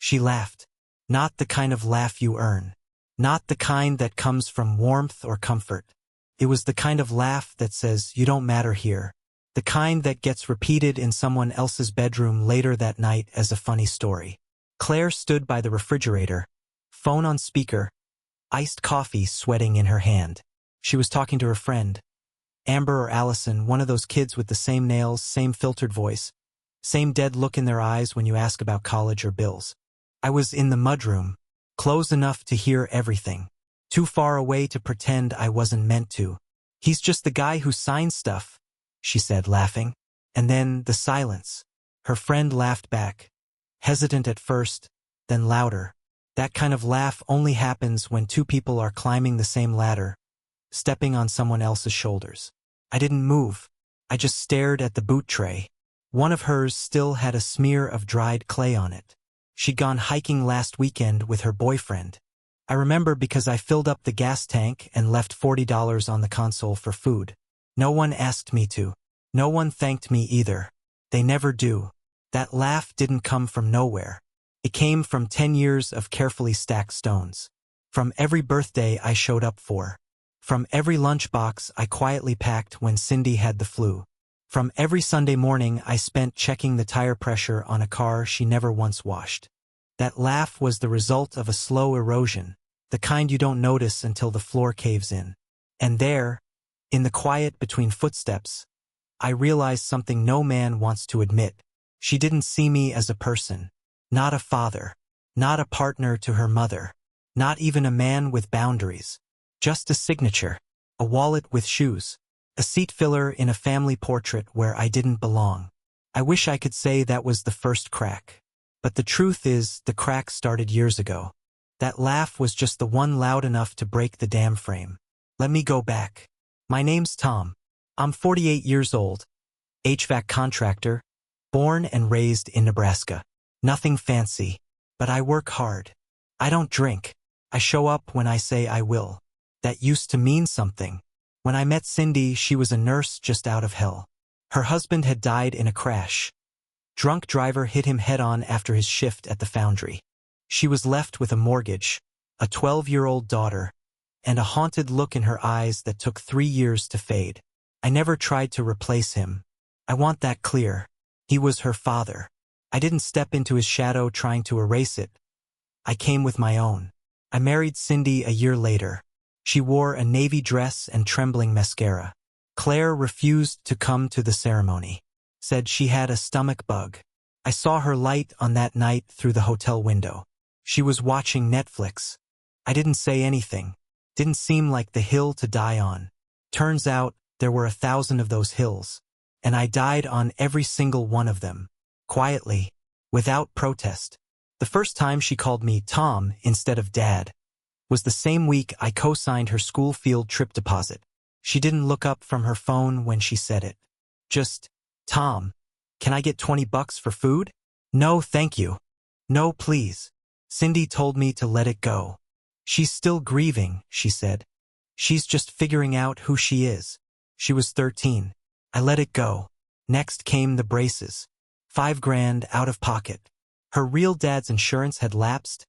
She laughed. Not the kind of laugh you earn. Not the kind that comes from warmth or comfort. It was the kind of laugh that says, you don't matter here. The kind that gets repeated in someone else's bedroom later that night as a funny story. Claire stood by the refrigerator, phone on speaker, iced coffee sweating in her hand. She was talking to her friend, Amber or Allison, one of those kids with the same nails, same filtered voice, same dead look in their eyes when you ask about college or bills. I was in the mudroom, close enough to hear everything, too far away to pretend I wasn't meant to. He's just the guy who signs stuff, she said, laughing. And then the silence. Her friend laughed back, hesitant at first, then louder. That kind of laugh only happens when two people are climbing the same ladder, stepping on someone else's shoulders. I didn't move. I just stared at the boot tray. One of hers still had a smear of dried clay on it. She'd gone hiking last weekend with her boyfriend. I remember because I filled up the gas tank and left $40 on the console for food. No one asked me to. No one thanked me either. They never do. That laugh didn't come from nowhere. It came from 10 years of carefully stacked stones. From every birthday I showed up for. From every lunchbox I quietly packed when Cindy had the flu. From every Sunday morning I spent checking the tire pressure on a car she never once washed. That laugh was the result of a slow erosion, the kind you don't notice until the floor caves in. And there, in the quiet between footsteps, I realized something no man wants to admit. She didn't see me as a person, not a father, not a partner to her mother, not even a man with boundaries. Just a signature, a wallet with shoes, a seat filler in a family portrait where I didn't belong. I wish I could say that was the first crack. But the truth is, the crack started years ago. That laugh was just the one loud enough to break the damn frame. Let me go back. My name's Tom. I'm 48 years old, HVAC contractor, born and raised in Nebraska. Nothing fancy, but I work hard. I don't drink. I show up when I say I will. That used to mean something. When I met Cindy, she was a nurse just out of hell. Her husband had died in a crash. Drunk driver hit him head-on after his shift at the foundry. She was left with a mortgage, a 12-year-old daughter, and a haunted look in her eyes that took 3 years to fade. I never tried to replace him. I want that clear. He was her father. I didn't step into his shadow trying to erase it. I came with my own. I married Cindy a year later. She wore a navy dress and trembling mascara. Claire refused to come to the ceremony. Said she had a stomach bug. I saw her light on that night through the hotel window. She was watching Netflix. I didn't say anything. Didn't seem like the hill to die on. Turns out, there were 1,000 of those hills. And I died on every single one of them. Quietly. Without protest. The first time she called me Tom instead of Dad was the same week I co-signed her school field trip deposit. She didn't look up from her phone when she said it. Just, Tom, can I get $20 for food? No, thank you. No, please. Cindy told me to let it go. She's still grieving, she said. She's just figuring out who she is. She was 13. I let it go. Next came the braces. $5,000 out of pocket. Her real dad's insurance had lapsed,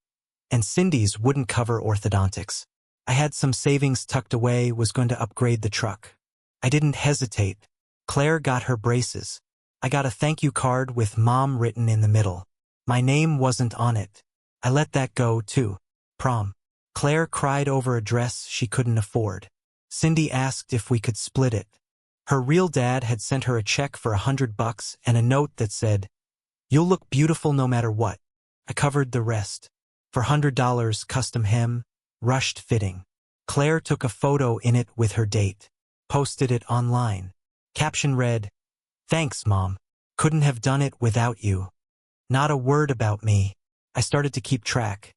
and Cindy's wouldn't cover orthodontics. I had some savings tucked away, was going to upgrade the truck. I didn't hesitate. Claire got her braces. I got a thank you card with Mom written in the middle. My name wasn't on it. I let that go, too. Prom. Claire cried over a dress she couldn't afford. Cindy asked if we could split it. Her real dad had sent her a check for $100 and a note that said, "You'll look beautiful no matter what." I covered the rest. For $100 custom hem, rushed fitting. Claire took a photo in it with her date. Posted it online. Caption read, "Thanks, Mom. Couldn't have done it without you." Not a word about me. I started to keep track.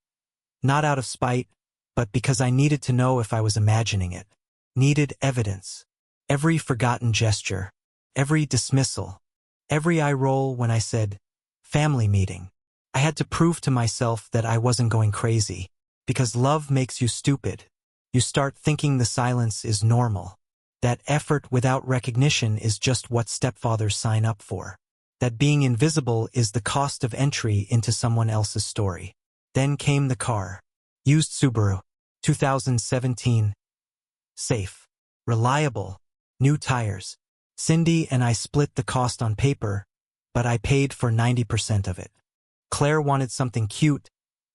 Not out of spite, but because I needed to know if I was imagining it. Needed evidence. Every forgotten gesture. Every dismissal. Every eye roll when I said, family meeting. I had to prove to myself that I wasn't going crazy. Because love makes you stupid. You start thinking the silence is normal. That effort without recognition is just what stepfathers sign up for. that being invisible is the cost of entry into someone else's story. Then came the car. Used Subaru. 2017. Safe. Reliable. New tires. Cindy and I split the cost on paper, but I paid for 90% of it. Claire wanted something cute,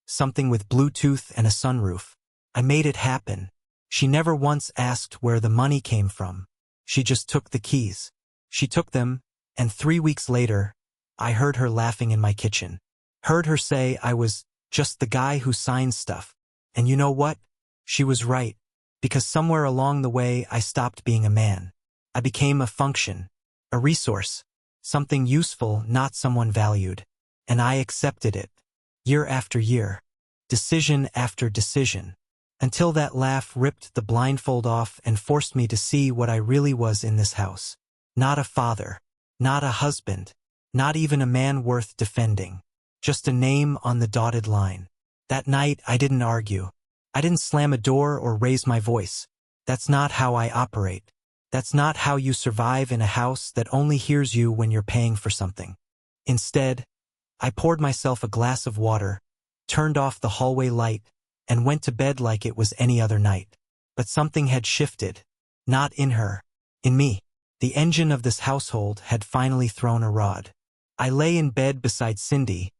something with Bluetooth and a sunroof. I made it happen. She never once asked where the money came from. She just took the keys. She took them, and 3 weeks later, I heard her laughing in my kitchen. Heard her say I was just the guy who signs stuff. And you know what? She was right, because somewhere along the way I stopped being a man. I became a function, a resource, something useful, not someone valued. And I accepted it, year after year, decision after decision, until that laugh ripped the blindfold off and forced me to see what I really was in this house. Not a father, not a husband, not even a man worth defending, just a name on the dotted line. That night I didn't argue. I didn't slam a door or raise my voice. That's not how I operate. That's not how you survive in a house that only hears you when you're paying for something. Instead, I poured myself a glass of water, turned off the hallway light, and went to bed like it was any other night. But something had shifted. Not in her. In me. The engine of this household had finally thrown a rod. I lay in bed beside Cindy,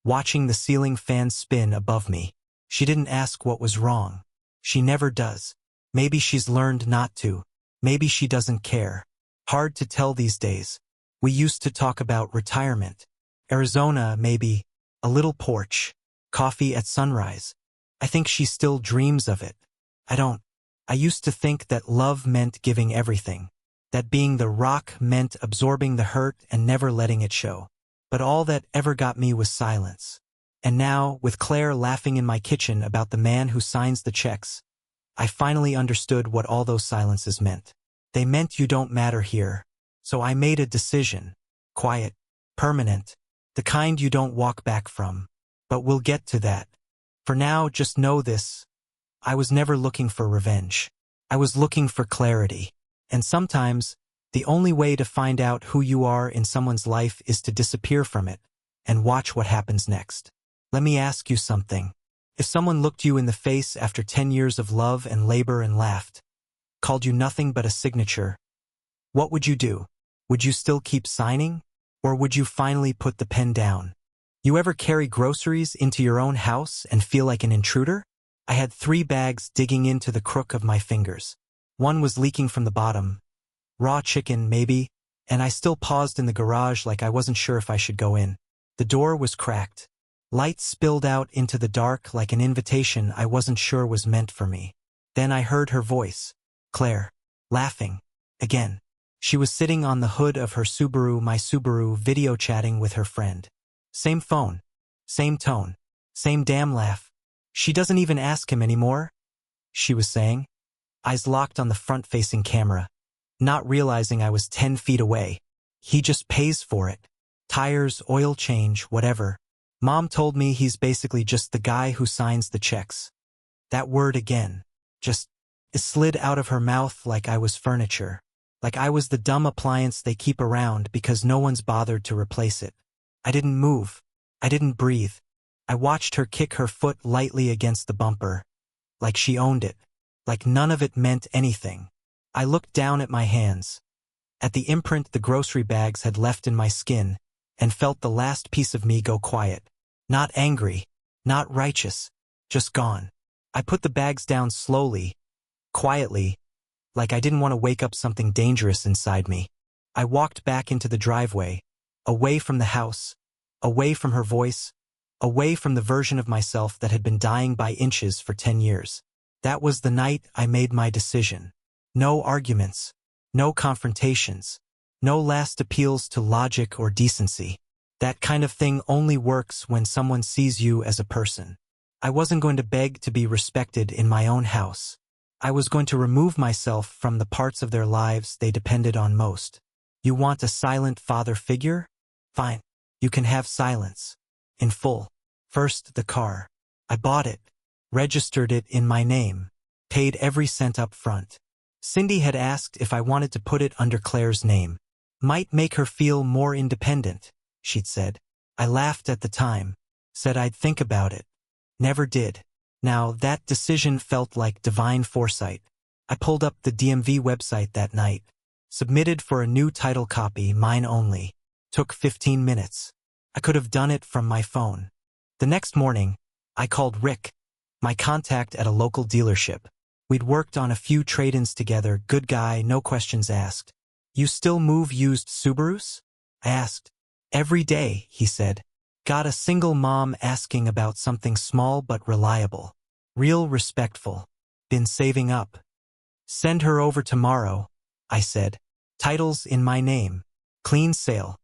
watching the ceiling fan spin above me. She didn't ask what was wrong. She never does. Maybe she's learned not to. Maybe she doesn't care. Hard to tell these days. We used to talk about retirement. Arizona, maybe. A little porch. Coffee at sunrise. I think she still dreams of it. I don't. I used to think that love meant giving everything. That being the rock meant absorbing the hurt and never letting it show. But all that ever got me was silence. And now, with Claire laughing in my kitchen about the man who signs the checks, I finally understood what all those silences meant. They meant you don't matter here. So I made a decision. Quiet. Permanent. The kind you don't walk back from. But we'll get to that. For now, just know this. I was never looking for revenge. I was looking for clarity. And sometimes, the only way to find out who you are in someone's life is to disappear from it and watch what happens next. Let me ask you something. If someone looked you in the face after 10 years of love and labor and laughed, called you nothing but a signature, what would you do? Would you still keep signing? Or would you finally put the pen down? You ever carry groceries into your own house and feel like an intruder? I had 3 bags digging into the crook of my fingers. One was leaking from the bottom. Raw chicken, maybe, and I still paused in the garage like I wasn't sure if I should go in. The door was cracked. Light spilled out into the dark like an invitation I wasn't sure was meant for me. Then I heard her voice. Claire. Laughing. Again. She was sitting on the hood of her Subaru, my Subaru, video chatting with her friend. Same phone. Same tone. Same damn laugh. She doesn't even ask him anymore, she was saying. Eyes locked on the front-facing camera. Not realizing I was 10 feet away. He just pays for it. Tires, oil change, whatever. Mom told me he's basically just the guy who signs the checks. That word again. Just, it slid out of her mouth like I was furniture. Like I was the dumb appliance they keep around because no one's bothered to replace it. I didn't move. I didn't breathe. I watched her kick her foot lightly against the bumper. Like she owned it. Like none of it meant anything. I looked down at my hands. At the imprint the grocery bags had left in my skin, and felt the last piece of me go quiet. Not angry. Not righteous. Just gone. I put the bags down slowly, quietly, like I didn't want to wake up something dangerous inside me. I walked back into the driveway, away from the house, away from her voice, away from the version of myself that had been dying by inches for 10 years. That was the night I made my decision. No arguments, no confrontations, no last appeals to logic or decency. That kind of thing only works when someone sees you as a person. I wasn't going to beg to be respected in my own house. I was going to remove myself from the parts of their lives they depended on most. You want a silent father figure? Fine. You can have silence. In full. First, the car. I bought it. Registered it in my name. Paid every cent up front. Cindy had asked if I wanted to put it under Claire's name. Might make her feel more independent, she'd said. I laughed at the time, said I'd think about it. Never did. Now, that decision felt like divine foresight. I pulled up the DMV website that night. Submitted for a new title copy, mine only. Took 15 minutes. I could have done it from my phone. The next morning, I called Rick, my contact at a local dealership. We'd worked on a few trade-ins together, good guy, no questions asked. You still move used Subarus? I asked. Every day, he said. Got a single mom asking about something small but reliable. Real respectful. Been saving up. Send her over tomorrow, I said. Titles in my name. Clean sale.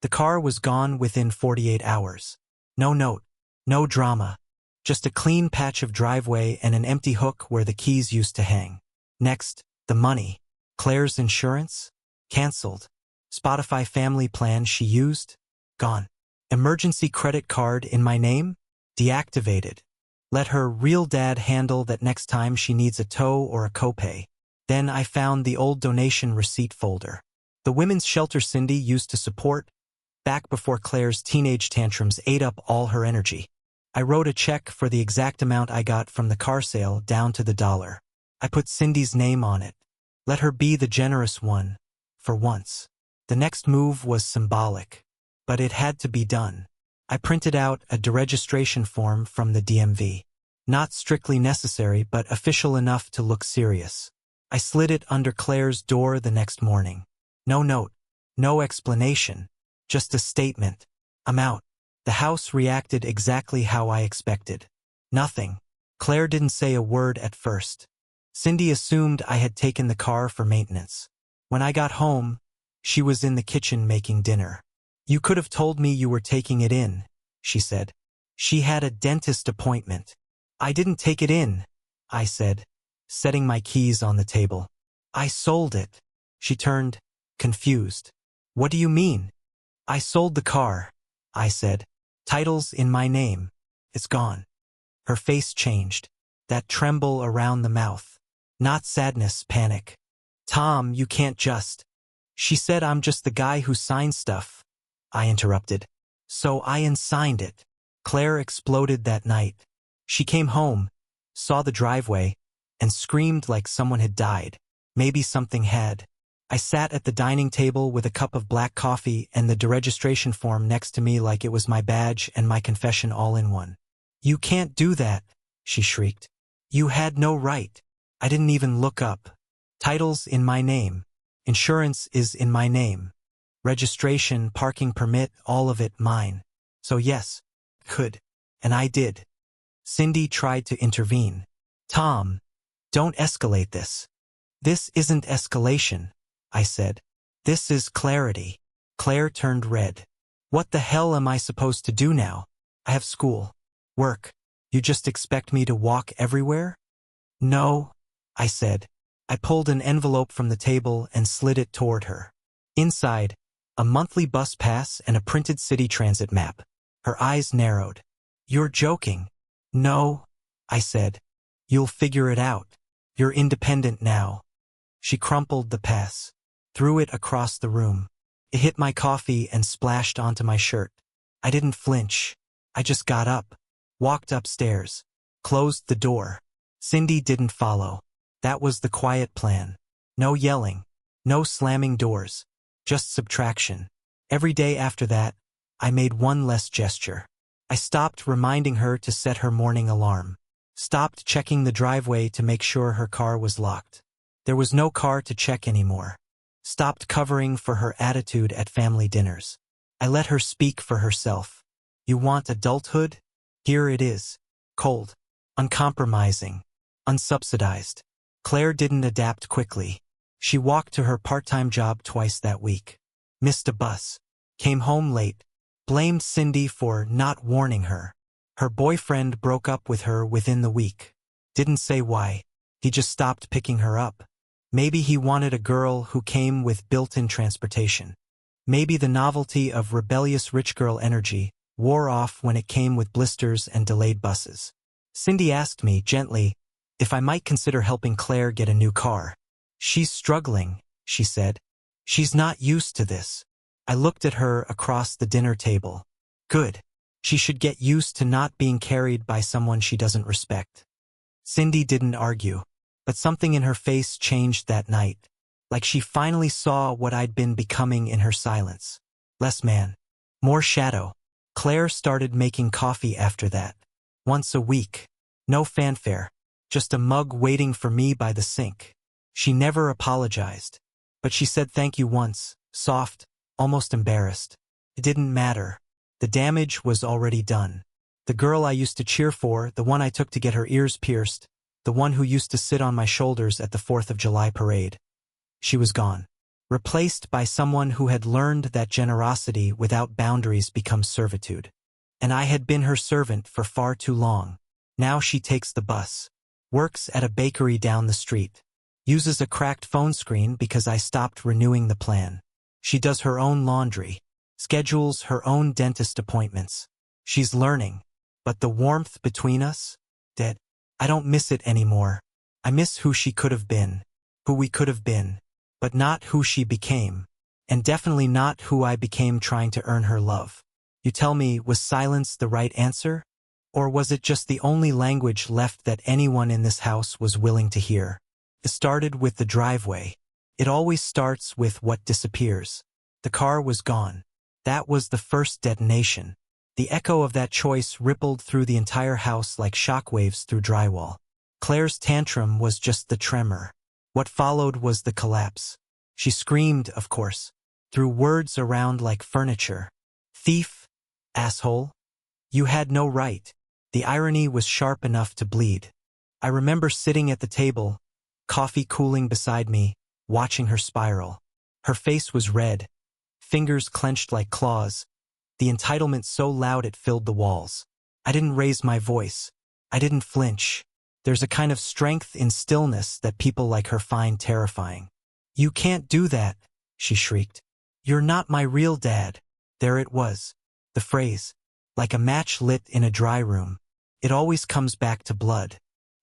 The car was gone within 48 hours. No note. No drama. Just a clean patch of driveway and an empty hook where the keys used to hang. Next, the money. Claire's insurance? Cancelled. Spotify family plan she used? Gone. Emergency credit card in my name? Deactivated. Let her real dad handle that next time she needs a tow or a copay. Then I found the old donation receipt folder. The women's shelter Cindy used to support, back before Claire's teenage tantrums ate up all her energy. I wrote a check for the exact amount I got from the car sale down to the dollar. I put Cindy's name on it. Let her be the generous one, for once. The next move was symbolic, but it had to be done. I printed out a deregistration form from the DMV. Not strictly necessary, but official enough to look serious. I slid it under Claire's door the next morning. No note, no explanation, just a statement. I'm out. The house reacted exactly how I expected. Nothing. Claire didn't say a word at first. Cindy assumed I had taken the car for maintenance. When I got home, she was in the kitchen making dinner. You could have told me you were taking it in, she said. She had a dentist appointment. I didn't take it in, I said, setting my keys on the table. I sold it. She turned, confused. What do you mean? I sold the car, I said. Title's in my name. It's gone. Her face changed. That tremble around the mouth. Not sadness, panic. Tom, you can't just. She said I'm just the guy who signs stuff. I interrupted. So I unsigned it. Claire exploded that night. She came home, saw the driveway, and screamed like someone had died. Maybe something had. I sat at the dining table with a cup of black coffee and the deregistration form next to me like it was my badge and my confession all in one. You can't do that, she shrieked. You had no right. I didn't even look up. Title's in my name. Insurance is in my name. Registration, parking permit, all of it mine. So yes, could. And I did. Cindy tried to intervene. Tom, don't escalate this. This isn't escalation, I said. This is clarity. Claire turned red. What the hell am I supposed to do now? I have school. Work. You just expect me to walk everywhere? No, I said. I pulled an envelope from the table and slid it toward her. Inside, a monthly bus pass and a printed city transit map. Her eyes narrowed. You're joking. No, I said. You'll figure it out. You're independent now. She crumpled the pass, threw it across the room. It hit my coffee and splashed onto my shirt. I didn't flinch. I just got up, walked upstairs, closed the door. Cindy didn't follow. That was the quiet plan. No yelling, no slamming doors, just subtraction. Every day after that, I made one less gesture. I stopped reminding her to set her morning alarm. Stopped checking the driveway to make sure her car was locked. There was no car to check anymore. Stopped covering for her attitude at family dinners. I let her speak for herself. You want adulthood? Here it is. Cold. Uncompromising. Unsubsidized. Claire didn't adapt quickly. She walked to her part-time job twice that week. Missed a bus. Came home late. Blamed Cindy for not warning her. Her boyfriend broke up with her within the week. Didn't say why. He just stopped picking her up. Maybe he wanted a girl who came with built-in transportation. Maybe the novelty of rebellious rich girl energy wore off when it came with blisters and delayed buses. Cindy asked me, gently, if I might consider helping Claire get a new car. She's struggling, she said. She's not used to this. I looked at her across the dinner table. Good. She should get used to not being carried by someone she doesn't respect. Cindy didn't argue, but something in her face changed that night. Like she finally saw what I'd been becoming in her silence. Less man. More shadow. Claire started making coffee after that. Once a week. No fanfare. Just a mug waiting for me by the sink. She never apologized. But she said thank you once, soft, almost embarrassed. It didn't matter. The damage was already done. The girl I used to cheer for, the one I took to get her ears pierced, the one who used to sit on my shoulders at the 4th of July parade. She was gone. Replaced by someone who had learned that generosity without boundaries becomes servitude. And I had been her servant for far too long. Now she takes the bus. Works at a bakery down the street. Uses a cracked phone screen because I stopped renewing the plan. She does her own laundry. Schedules her own dentist appointments. She's learning. But the warmth between us? Dead. I don't miss it anymore. I miss who she could have been. Who we could have been. But not who she became. And definitely not who I became trying to earn her love. You tell me, was silence the right answer? Or was it just the only language left that anyone in this house was willing to hear? It started with the driveway. It always starts with what disappears. The car was gone. That was the first detonation. The echo of that choice rippled through the entire house like shockwaves through drywall. Claire's tantrum was just the tremor. What followed was the collapse. She screamed, of course, threw words around like furniture. Thief, asshole. You had no right. The irony was sharp enough to bleed. I remember sitting at the table, coffee cooling beside me, watching her spiral. Her face was red, fingers clenched like claws, the entitlement so loud it filled the walls. I didn't raise my voice. I didn't flinch. There's a kind of strength in stillness that people like her find terrifying. You can't do that, she shrieked. You're not my real dad. There it was. The phrase. Like a match lit in a dry room. It always comes back to blood.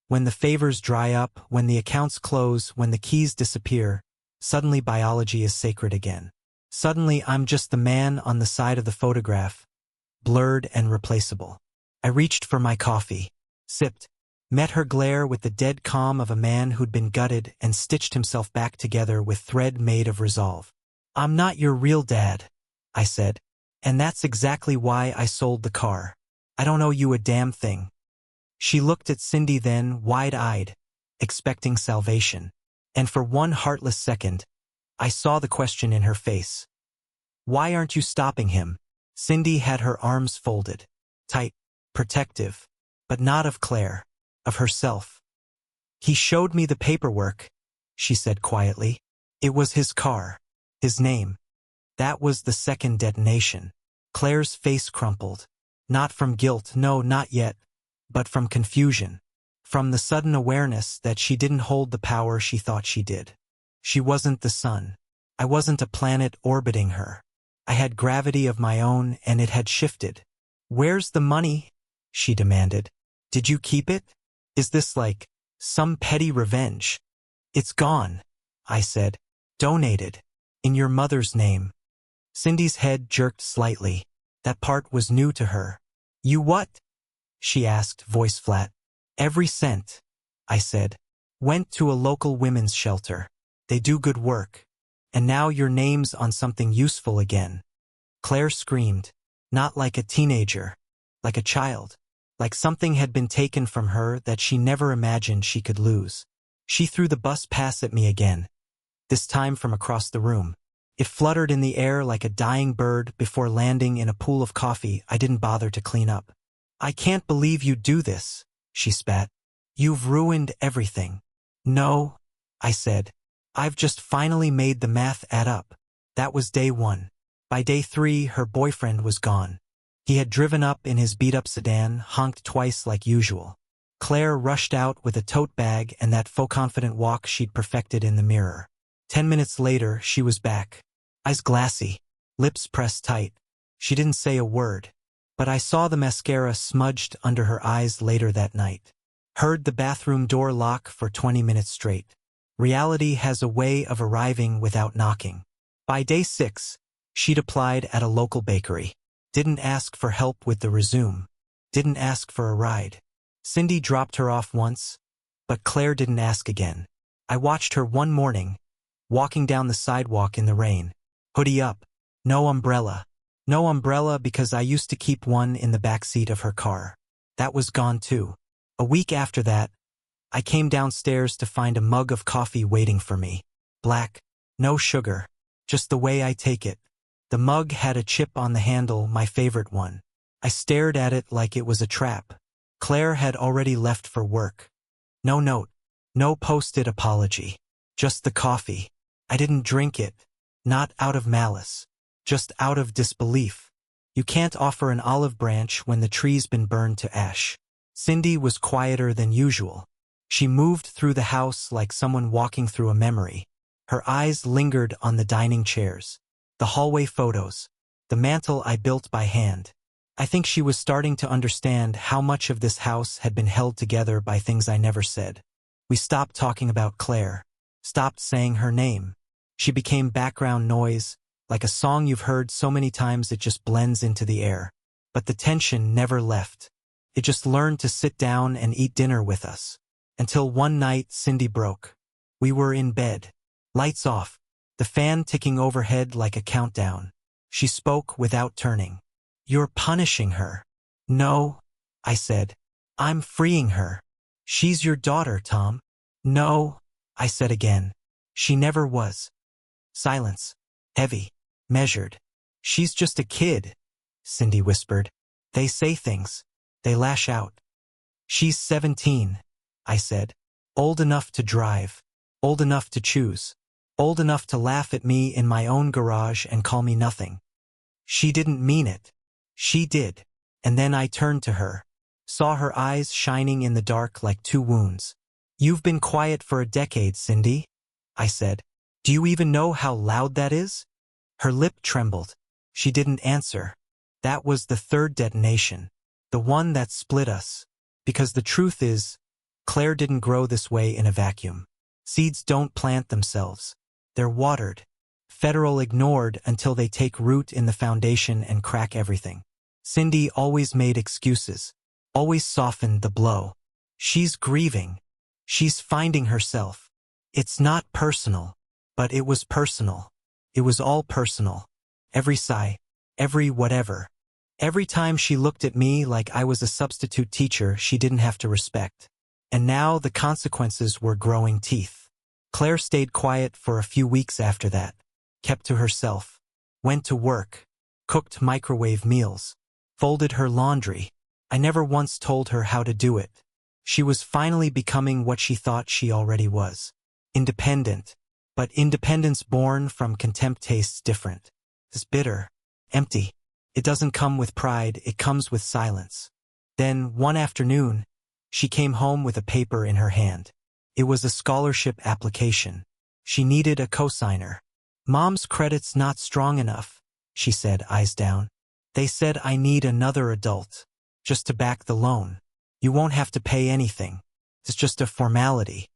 When the favors dry up, when the accounts close, when the keys disappear, suddenly biology is sacred again. Suddenly I'm just the man on the side of the photograph, blurred and replaceable. I reached for my coffee, sipped, met her glare with the dead calm of a man who'd been gutted and stitched himself back together with thread made of resolve. I'm not your real dad, I said, and that's exactly why I sold the car. I don't owe you a damn thing. She looked at Cindy then, wide-eyed, expecting salvation. And for one heartless second, I saw the question in her face. Why aren't you stopping him? Cindy had her arms folded, tight, protective, but not of Claire, of herself. He showed me the paperwork, she said quietly. It was his car, his name. That was the second detonation. Claire's face crumpled. Not from guilt, no, not yet, but from confusion. From the sudden awareness that she didn't hold the power she thought she did. She wasn't the sun. I wasn't a planet orbiting her. I had gravity of my own, and it had shifted. Where's the money? She demanded. Did you keep it? Is this like some petty revenge? It's gone, I said. Donated. In your mother's name. Cindy's head jerked slightly. That part was new to her. You what? She asked, voice flat. Every cent, I said. Went to a local women's shelter. They do good work. And now your name's on something useful again. Claire screamed. Not like a teenager. Like a child. Like something had been taken from her that she never imagined she could lose. She threw the bus pass at me again. This time from across the room. It fluttered in the air like a dying bird before landing in a pool of coffee I didn't bother to clean up. I can't believe you do this, she spat. You've ruined everything. No, I said. I've just finally made the math add up. That was day 1. By day 3, her boyfriend was gone. He had driven up in his beat-up sedan, honked twice like usual. Claire rushed out with a tote bag and that faux-confident walk she'd perfected in the mirror. 10 minutes later, she was back. Eyes glassy, lips pressed tight. She didn't say a word. But I saw the mascara smudged under her eyes later that night. Heard the bathroom door lock for 20 minutes straight. Reality has a way of arriving without knocking. By day 6, she'd applied at a local bakery. Didn't ask for help with the resume. Didn't ask for a ride. Cindy dropped her off once, but Claire didn't ask again. I watched her one morning, walking down the sidewalk in the rain. Hoodie up. No umbrella. No umbrella because I used to keep one in the backseat of her car. That was gone too. A week after that, I came downstairs to find a mug of coffee waiting for me. Black. No sugar. Just the way I take it. The mug had a chip on the handle, my favorite one. I stared at it like it was a trap. Claire had already left for work. No note. No post-it apology. Just the coffee. I didn't drink it. Not out of malice. Just out of disbelief. You can't offer an olive branch when the tree's been burned to ash. Cindy was quieter than usual. She moved through the house like someone walking through a memory. Her eyes lingered on the dining chairs, the hallway photos, the mantel I built by hand. I think she was starting to understand how much of this house had been held together by things I never said. We stopped talking about Claire, stopped saying her name. She became background noise, like a song you've heard so many times it just blends into the air. But the tension never left. It just learned to sit down and eat dinner with us. Until one night Cindy broke. We were in bed. Lights off. The fan ticking overhead like a countdown. She spoke without turning. "You're punishing her." "No," I said. "I'm freeing her." "She's your daughter, Tom." "No," I said again. "She never was." Silence. Heavy. Measured. "She's just a kid," Cindy whispered. "They say things. They lash out." "She's 17, I said. "Old enough to drive. Old enough to choose. Old enough to laugh at me in my own garage and call me nothing." She didn't mean it. She did. And then I turned to her. Saw her eyes shining in the dark like two wounds. "You've been quiet for a decade, Cindy," I said. "Do you even know how loud that is?" Her lip trembled. She didn't answer. That was the third detonation. The one that split us. Because the truth is, Claire didn't grow this way in a vacuum. Seeds don't plant themselves. They're watered. Federal ignored until they take root in the foundation and crack everything. Cindy always made excuses. Always softened the blow. She's grieving. She's finding herself. It's not personal. But it was personal. It was all personal. Every sigh. Every whatever. Every time she looked at me like I was a substitute teacher she didn't have to respect. And now the consequences were growing teeth. Claire stayed quiet for a few weeks after that. Kept to herself. Went to work. Cooked microwave meals. Folded her laundry. I never once told her how to do it. She was finally becoming what she thought she already was. Independent. But independence born from contempt tastes different. It's bitter. Empty. It doesn't come with pride, it comes with silence. Then, one afternoon, she came home with a paper in her hand. It was a scholarship application. She needed a cosigner. "Mom's credit's not strong enough," she said, eyes down. "They said I need another adult. Just to back the loan. You won't have to pay anything. It's just a formality."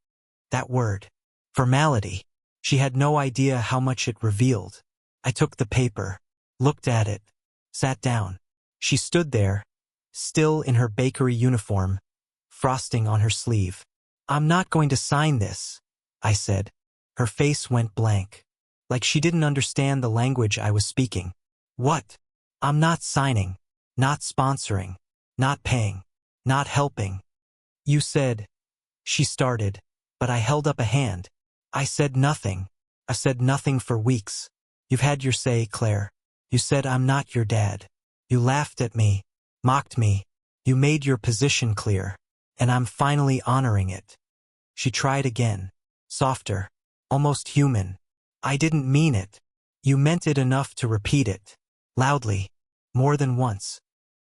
That word. Formality. She had no idea how much it revealed. I took the paper. Looked at it. Sat down. She stood there, still in her bakery uniform, frosting on her sleeve. "I'm not going to sign this," I said. Her face went blank. Like she didn't understand the language I was speaking. "What?" "I'm not signing. Not sponsoring. Not paying. Not helping." "You said," she started, but I held up a hand. "I said nothing. I said nothing for weeks. You've had your say, Claire. You said I'm not your dad. You laughed at me, mocked me. You made your position clear, and I'm finally honoring it." She tried again, softer, almost human. "I didn't mean it." "You meant it enough to repeat it, loudly, more than once."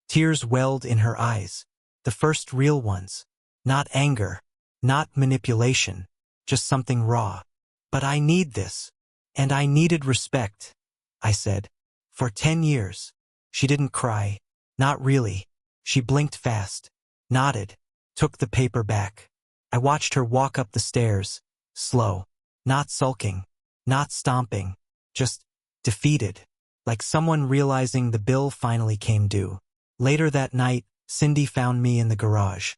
Tears welled in her eyes, the first real ones. Not anger, not manipulation, just something raw. "But I need this. And I needed respect," I said. "For 10 years. She didn't cry. Not really. She blinked fast. Nodded. Took the paper back. I watched her walk up the stairs. Slow. Not sulking. Not stomping. Just defeated, like someone realizing the bill finally came due. Later that night, Cindy found me in the garage.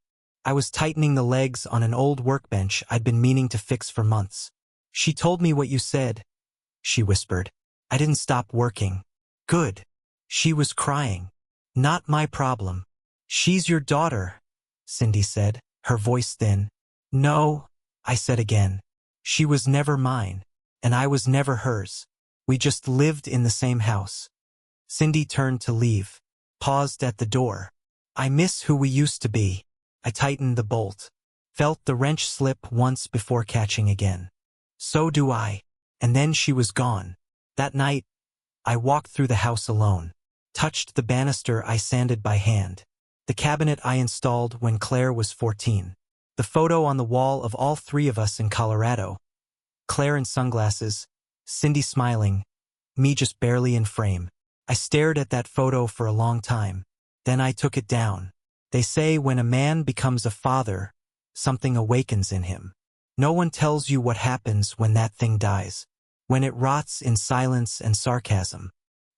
I was tightening the legs on an old workbench I'd been meaning to fix for months. She told me what you said, she whispered. I didn't stop working. Good. She was crying. Not my problem. She's your daughter, Cindy said, her voice thin. No, I said again. She was never mine, and I was never hers. We just lived in the same house. Cindy turned to leave, paused at the door. I miss who we used to be. I tightened the bolt, felt the wrench slip once before catching again. So do I. And then she was gone. That night, I walked through the house alone, touched the banister I sanded by hand, the cabinet I installed when Claire was 14, the photo on the wall of all three of us in Colorado, Claire in sunglasses, Cindy smiling, me just barely in frame. I stared at that photo for a long time. Then I took it down. They say when a man becomes a father, something awakens in him. No one tells you what happens when that thing dies, when it rots in silence and sarcasm,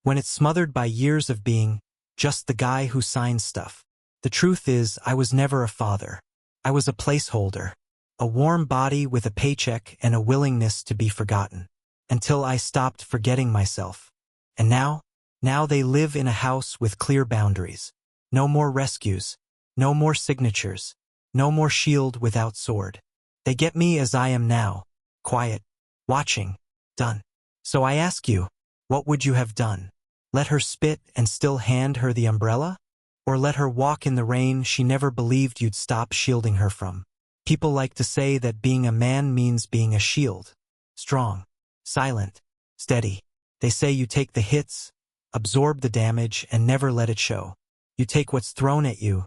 when it's smothered by years of being just the guy who signs stuff. The truth is, I was never a father. I was a placeholder, a warm body with a paycheck and a willingness to be forgotten, until I stopped forgetting myself. And now they live in a house with clear boundaries. No more rescues, no more signatures, no more shield without sword. They get me as I am now, quiet, watching, done. So I ask you, what would you have done? Let her spit and still hand her the umbrella? Or let her walk in the rain she never believed you'd stop shielding her from? People like to say that being a man means being a shield. Strong, silent, steady. They say you take the hits, absorb the damage, and never let it show. You take what's thrown at you,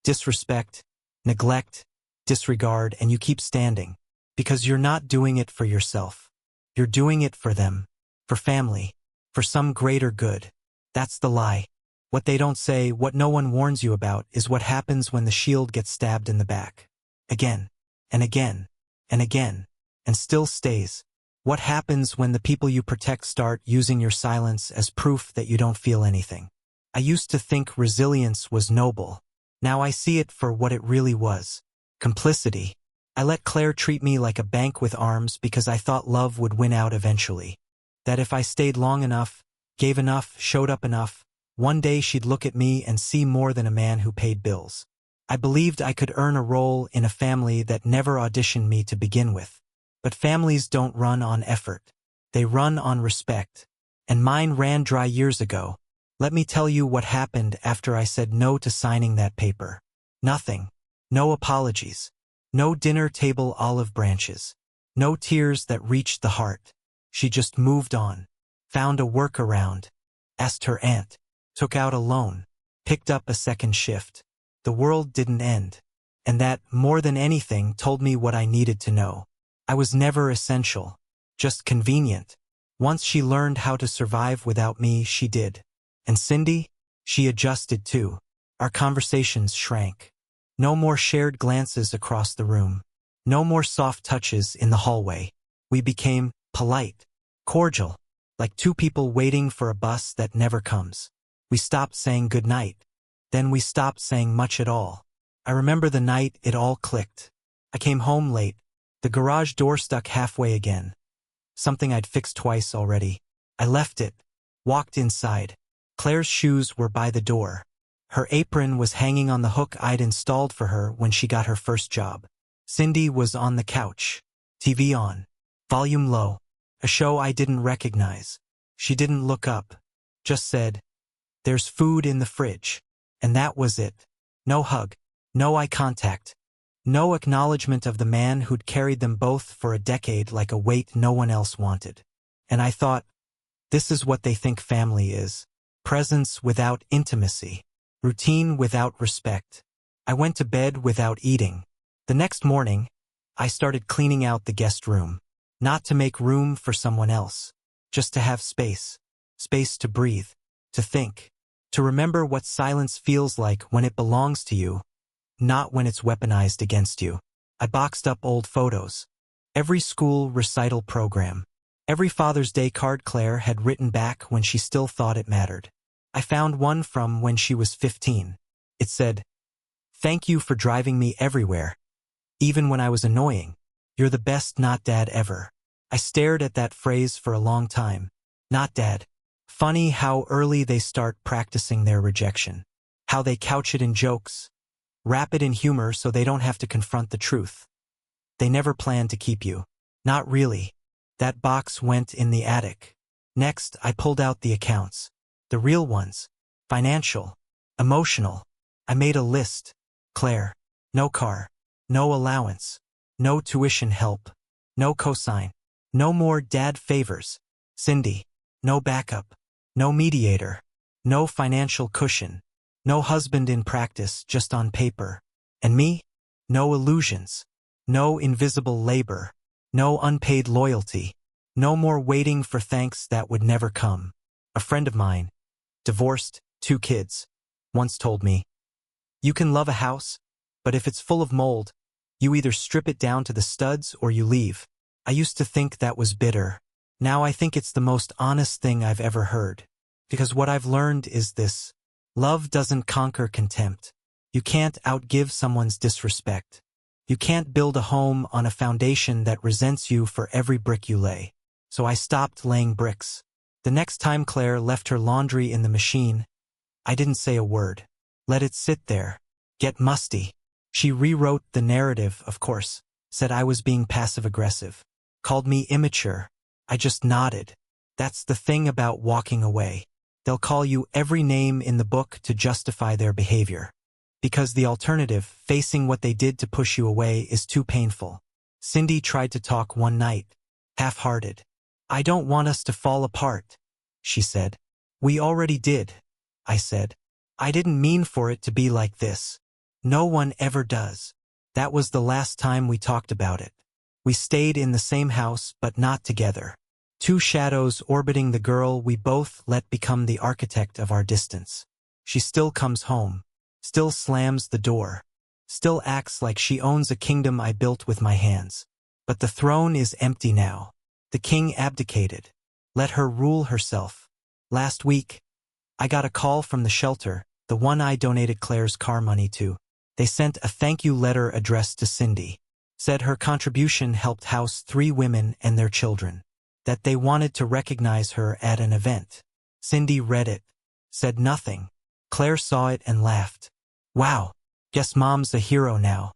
disrespect, neglect, disregard, and you keep standing. Because you're not doing it for yourself. You're doing it for them, for family, for some greater good. That's the lie. What they don't say, what no one warns you about, is what happens when the shield gets stabbed in the back. Again, and again, and again, and still stays. What happens when the people you protect start using your silence as proof that you don't feel anything? I used to think resilience was noble. Now I see it for what it really was. Complicity. I let Claire treat me like a bank with arms because I thought love would win out eventually. That if I stayed long enough, gave enough, showed up enough, one day she'd look at me and see more than a man who paid bills. I believed I could earn a role in a family that never auditioned me to begin with. But families don't run on effort. They run on respect. And mine ran dry years ago. Let me tell you what happened after I said no to signing that paper. Nothing. No apologies. No dinner table olive branches. No tears that reached the heart. She just moved on. Found a workaround. Asked her aunt. Took out a loan. Picked up a second shift. The world didn't end. And that, more than anything, told me what I needed to know. I was never essential. Just convenient. Once she learned how to survive without me, she did. And Cindy? She adjusted too. Our conversations shrank. No more shared glances across the room. No more soft touches in the hallway. We became polite, cordial, like two people waiting for a bus that never comes. We stopped saying goodnight. Then we stopped saying much at all. I remember the night it all clicked. I came home late. The garage door stuck halfway again. Something I'd fixed twice already. I left it. Walked inside. Claire's shoes were by the door. Her apron was hanging on the hook I'd installed for her when she got her first job. Cindy was on the couch. TV on. Volume low. A show I didn't recognize. She didn't look up. Just said, "There's food in the fridge." And that was it. No hug. No eye contact. No acknowledgement of the man who'd carried them both for a decade like a weight no one else wanted. And I thought, this is what they think family is. Presence without intimacy. Routine without respect. I went to bed without eating. The next morning, I started cleaning out the guest room. Not to make room for someone else. Just to have space. Space to breathe. To think. To remember what silence feels like when it belongs to you, not when it's weaponized against you. I boxed up old photos. Every school recital program. Every Father's Day card Claire had written back when she still thought it mattered. I found one from when she was 15. It said, "Thank you for driving me everywhere. Even when I was annoying. You're the best not dad ever." I stared at that phrase for a long time. Not dad. Funny how early they start practicing their rejection. How they couch it in jokes. Wrap it in humor so they don't have to confront the truth. They never planned to keep you. Not really. That box went in the attic. Next, I pulled out the accounts. The real ones. Financial. Emotional. I made a list. Claire. No car. No allowance. No tuition help. No cosign. No more dad favors. Cindy. No backup. No mediator. No financial cushion. No husband in practice, just on paper. And me? No illusions. No invisible labor. No unpaid loyalty. No more waiting for thanks that would never come. A friend of mine, divorced, 2 kids, once told me, "You can love a house, but if it's full of mold, you either strip it down to the studs or you leave." I used to think that was bitter. Now I think it's the most honest thing I've ever heard. Because what I've learned is this. Love doesn't conquer contempt. You can't outgive someone's disrespect. You can't build a home on a foundation that resents you for every brick you lay. So I stopped laying bricks. The next time Claire left her laundry in the machine, I didn't say a word. Let it sit there. Get musty. She rewrote the narrative, of course. Said I was being passive-aggressive. Called me immature. I just nodded. That's the thing about walking away. They'll call you every name in the book to justify their behavior. Because the alternative, facing what they did to push you away, is too painful. Cindy tried to talk one night, half-hearted. "I don't want us to fall apart," she said. "We already did," I said. "I didn't mean for it to be like this. No one ever does." That was the last time we talked about it. We stayed in the same house, but not together. 2 shadows orbiting the girl we both let become the architect of our distance. She still comes home. Still slams the door. Still acts like she owns a kingdom I built with my hands. But the throne is empty now. The king abdicated. Let her rule herself. Last week, I got a call from the shelter, the one I donated Claire's car money to. They sent a thank you letter addressed to Cindy. Said her contribution helped house 3 women and their children. That they wanted to recognize her at an event. Cindy read it. Said nothing. Claire saw it and laughed. "Wow, guess Mom's a hero now."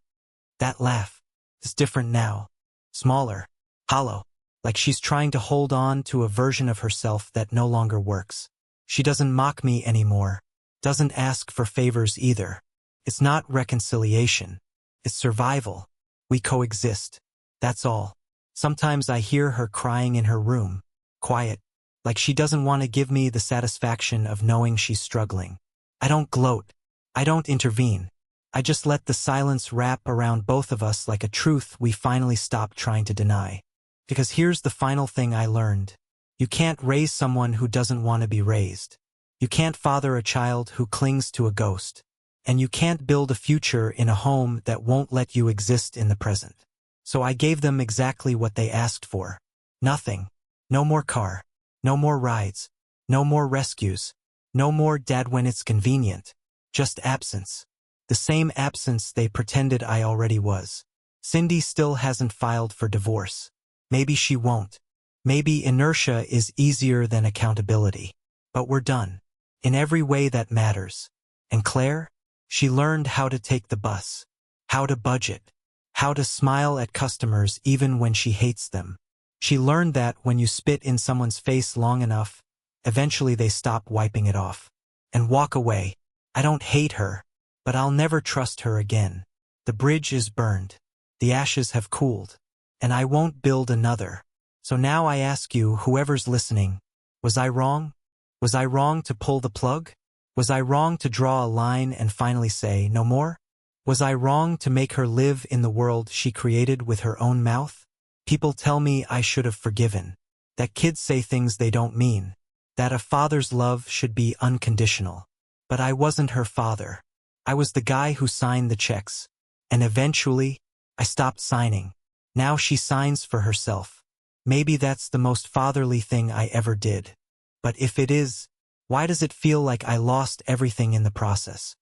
That laugh is different now. Smaller. Hollow. Like she's trying to hold on to a version of herself that no longer works. She doesn't mock me anymore. Doesn't ask for favors either. It's not reconciliation. It's survival. We coexist. That's all. Sometimes I hear her crying in her room. Quiet. Like she doesn't want to give me the satisfaction of knowing she's struggling. I don't gloat. I don't intervene. I just let the silence wrap around both of us like a truth we finally stopped trying to deny. Because here's the final thing I learned. You can't raise someone who doesn't want to be raised. You can't father a child who clings to a ghost. And you can't build a future in a home that won't let you exist in the present. So I gave them exactly what they asked for. Nothing. No more car. No more rides. No more rescues. No more dad when it's convenient. Just absence. The same absence they pretended I already was. Cindy still hasn't filed for divorce. Maybe she won't. Maybe inertia is easier than accountability. But we're done. In every way that matters. And Claire? She learned how to take the bus. How to budget. How to smile at customers even when she hates them. She learned that when you spit in someone's face long enough, eventually they stop wiping it off. And walk away. I don't hate her, but I'll never trust her again. The bridge is burned. The ashes have cooled. And I won't build another. So now I ask you, whoever's listening, was I wrong? Was I wrong to pull the plug? Was I wrong to draw a line and finally say, no more? Was I wrong to make her live in the world she created with her own mouth? People tell me I should have forgiven. That kids say things they don't mean. That a father's love should be unconditional. But I wasn't her father. I was the guy who signed the checks. And eventually, I stopped signing. Now she signs for herself. Maybe that's the most fatherly thing I ever did. But if it is, why does it feel like I lost everything in the process?